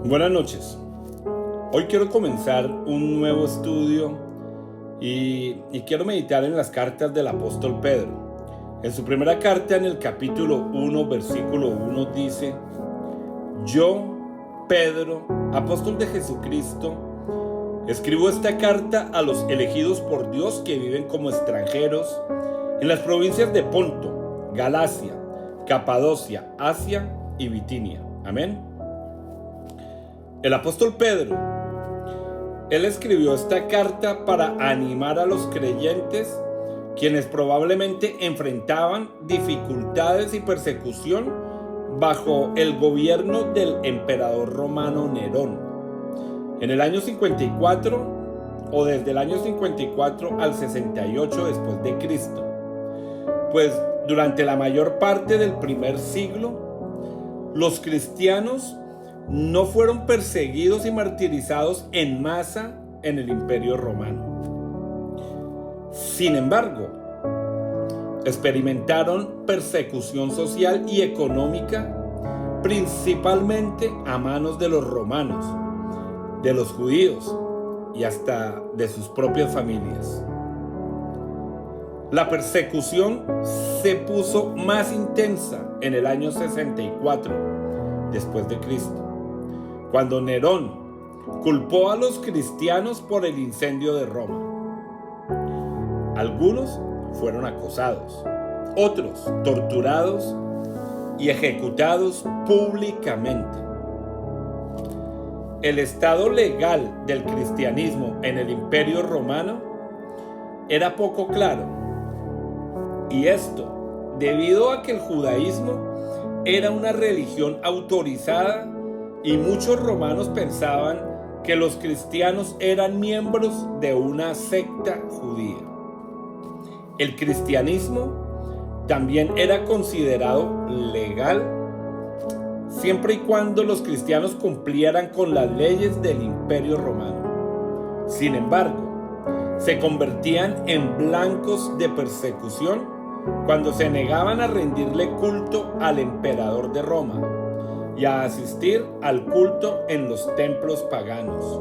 Buenas noches. Hoy quiero comenzar un nuevo estudio y quiero meditar en las cartas del apóstol Pedro. En su primera carta, en el capítulo 1, versículo 1, dice: Yo, Pedro, apóstol de Jesucristo, escribo esta carta a los elegidos por Dios que viven como extranjeros en las provincias de Ponto, Galacia, Capadocia, Asia y Bitinia. Amén. El apóstol Pedro, él escribió esta carta para animar a los creyentes, quienes probablemente enfrentaban dificultades y persecución bajo el gobierno del emperador romano Nerón. En el año 54 o desde el año 54 al 68 después de Cristo. Pues durante la mayor parte del primer siglo, los cristianos no fueron perseguidos y martirizados en masa en el Imperio Romano. Sin embargo, experimentaron persecución social y económica, principalmente a manos de los romanos, de los judíos y hasta de sus propias familias. La persecución se puso más intensa en el año 64 después de Cristo, cuando Nerón culpó a los cristianos por el incendio de Roma. Algunos fueron acosados, otros torturados y ejecutados públicamente. El estado legal del cristianismo en el Imperio Romano era poco claro, y esto debido a que el judaísmo era una religión autorizada y muchos romanos pensaban que los cristianos eran miembros de una secta judía. El cristianismo también era considerado legal siempre y cuando los cristianos cumplieran con las leyes del Imperio Romano. Sin embargo, se convertían en blancos de persecución cuando se negaban a rendirle culto al emperador de Roma y a asistir al culto en los templos paganos.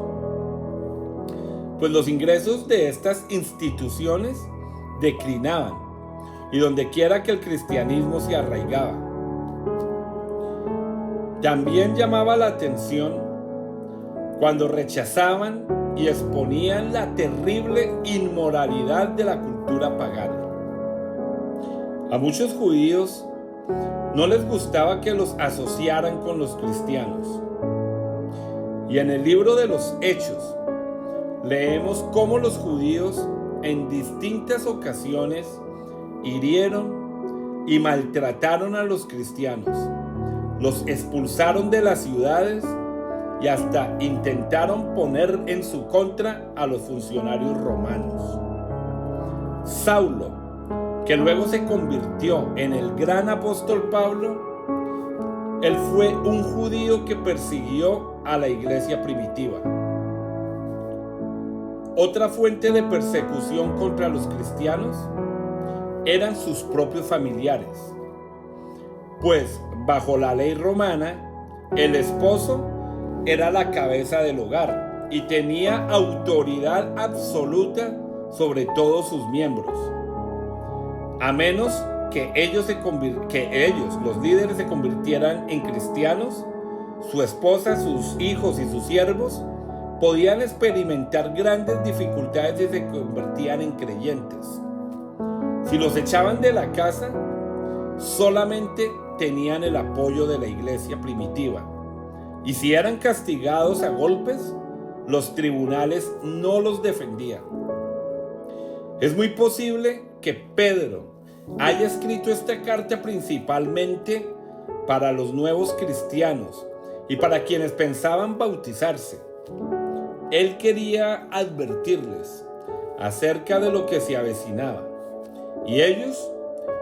Pues los ingresos de estas instituciones declinaban, y donde quiera que el cristianismo se arraigaba. También llamaba la atención cuando rechazaban y exponían la terrible inmoralidad de la cultura pagana. A muchos judíos no les gustaba que los asociaran con los cristianos. Y en el libro de los Hechos leemos cómo los judíos en distintas ocasiones hirieron y maltrataron a los cristianos, los expulsaron de las ciudades y hasta intentaron poner en su contra a los funcionarios romanos. Saulo, que luego se convirtió en el gran apóstol Pablo, él fue un judío que persiguió a la iglesia primitiva. Otra fuente de persecución contra los cristianos eran sus propios familiares, pues bajo la ley romana, el esposo era la cabeza del hogar y tenía autoridad absoluta sobre todos sus miembros. A menos que ellos, los líderes, se convirtieran en cristianos, su esposa, sus hijos y sus siervos podían experimentar grandes dificultades y se convertían en creyentes. Si los echaban de la casa, solamente tenían el apoyo de la iglesia primitiva. Y si eran castigados a golpes, los tribunales no los defendían. Es muy posible que Pedro haya escrito esta carta principalmente para los nuevos cristianos y para quienes pensaban bautizarse. Él quería advertirles acerca de lo que se avecinaba, y ellos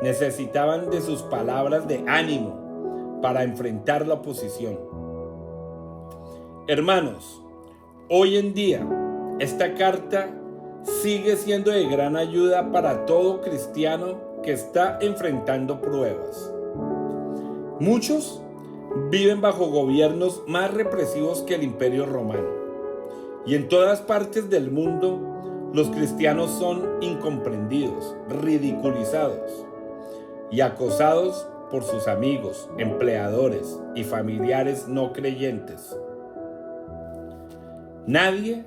necesitaban de sus palabras de ánimo para enfrentar la oposición. Hermanos, hoy en día esta carta sigue siendo de gran ayuda para todo cristiano que está enfrentando pruebas. Muchos viven bajo gobiernos más represivos que el Imperio Romano. Y en todas partes del mundo, los cristianos son incomprendidos, ridiculizados y acosados por sus amigos, empleadores y familiares no creyentes. Nadie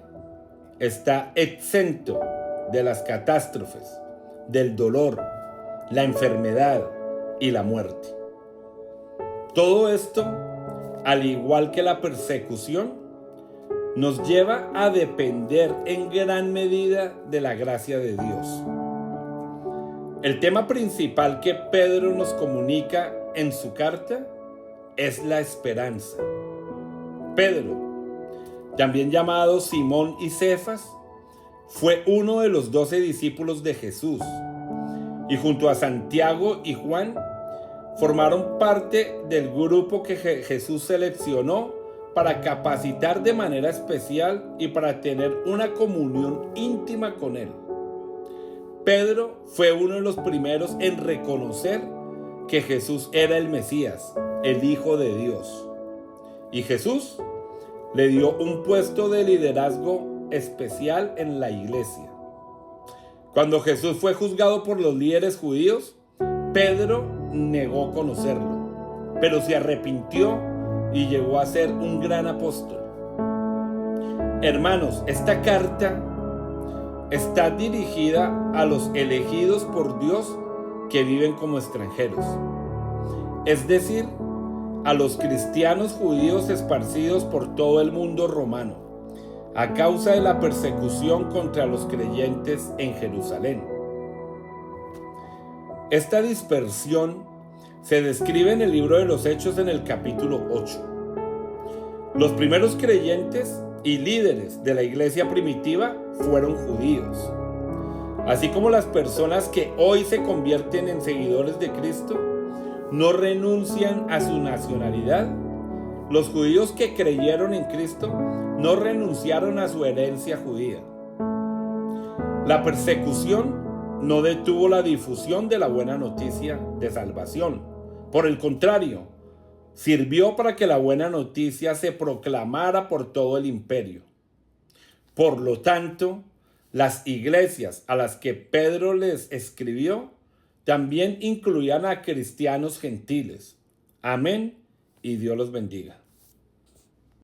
está exento de las catástrofes, del dolor, la enfermedad y la muerte. Todo esto, al igual que la persecución, nos lleva a depender en gran medida de la gracia de Dios. El tema principal que Pedro nos comunica en su carta es la esperanza. Pedro, también llamado Simón y Cefas, fue uno de los 12 discípulos de Jesús y junto a Santiago y Juan formaron parte del grupo que Jesús seleccionó para capacitar de manera especial y para tener una comunión íntima con Él. Pedro fue uno de los primeros en reconocer que Jesús era el Mesías, el Hijo de Dios. Y Jesús le dio un puesto de liderazgo especial en la iglesia. Cuando Jesús fue juzgado por los líderes judíos, Pedro negó conocerlo, pero se arrepintió y llegó a ser un gran apóstol. Hermanos, esta carta está dirigida a los elegidos por Dios que viven como extranjeros, es decir, a los cristianos judíos esparcidos por todo el mundo romano, a causa de la persecución contra los creyentes en Jerusalén. Esta dispersión se describe en el libro de los Hechos en el capítulo 8. Los primeros creyentes y líderes de la iglesia primitiva fueron judíos. Así como las personas que hoy se convierten en seguidores de Cristo no renuncian a su nacionalidad, los judíos que creyeron en Cristo no renunciaron a su herencia judía. La persecución no detuvo la difusión de la buena noticia de salvación. Por el contrario, sirvió para que la buena noticia se proclamara por todo el imperio. Por lo tanto, las iglesias a las que Pedro les escribió también incluían a cristianos gentiles. Amén y Dios los bendiga.